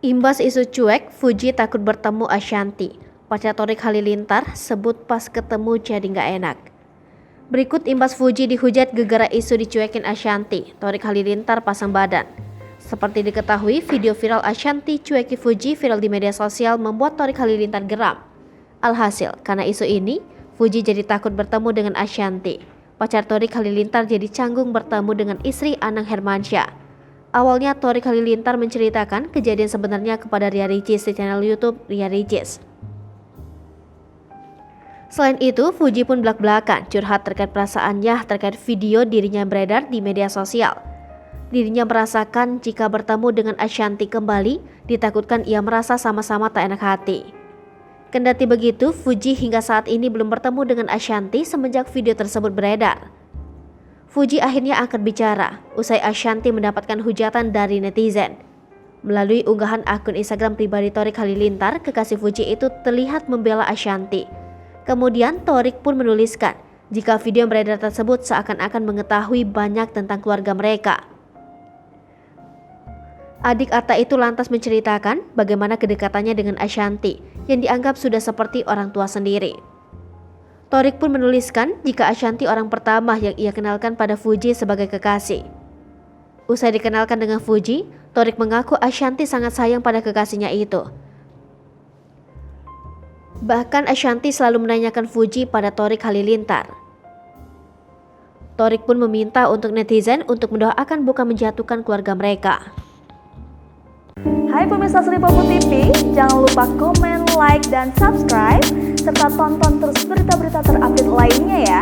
Imbas isu cuek, Fuji takut bertemu Ashanty. Pacar Torik Halilintar sebut pas ketemu jadi nggak enak. Berikut imbas Fuji dihujat gegara isu dicuekin Ashanty. Torik Halilintar pasang badan. Seperti diketahui, video viral Ashanty cueki Fuji viral di media sosial membuat Torik Halilintar geram. Alhasil, karena isu ini, Fuji jadi takut bertemu dengan Ashanty. Pacar Torik Halilintar jadi canggung bertemu dengan istri Anang Hermansyah. Awalnya Torik Halilintar menceritakan kejadian sebenarnya kepada Ria Ricis di channel YouTube Ria Ricis. Selain itu, Fuji pun belak-belakan curhat terkait perasaannya terkait video dirinya beredar di media sosial. Dirinya merasakan jika bertemu dengan Ashanty kembali, ditakutkan ia merasa sama-sama tak enak hati. Kendati begitu, Fuji hingga saat ini belum bertemu dengan Ashanty semenjak video tersebut beredar. Fuji akhirnya angkat bicara usai Ashanty mendapatkan hujatan dari netizen. Melalui unggahan akun Instagram pribadi Torik Halilintar, kekasih Fuji itu terlihat membela Ashanty. Kemudian Torik pun menuliskan jika video yang beredar tersebut seakan-akan mengetahui banyak tentang keluarga mereka. Adik Atta itu lantas menceritakan bagaimana kedekatannya dengan Ashanty yang dianggap sudah seperti orang tua sendiri. Torik pun menuliskan jika Ashanty orang pertama yang ia kenalkan pada Fuji sebagai kekasih. Usai dikenalkan dengan Fuji, Torik mengaku Ashanty sangat sayang pada kekasihnya itu. Bahkan Ashanty selalu menanyakan Fuji pada Torik Halilintar. Torik pun meminta untuk netizen untuk mendoakan bukan menjatuhkan keluarga mereka. Hai pemirsa Sri Popo TV, jangan lupa komen, like, dan subscribe, serta tonton terus berita-berita terupdate lainnya ya.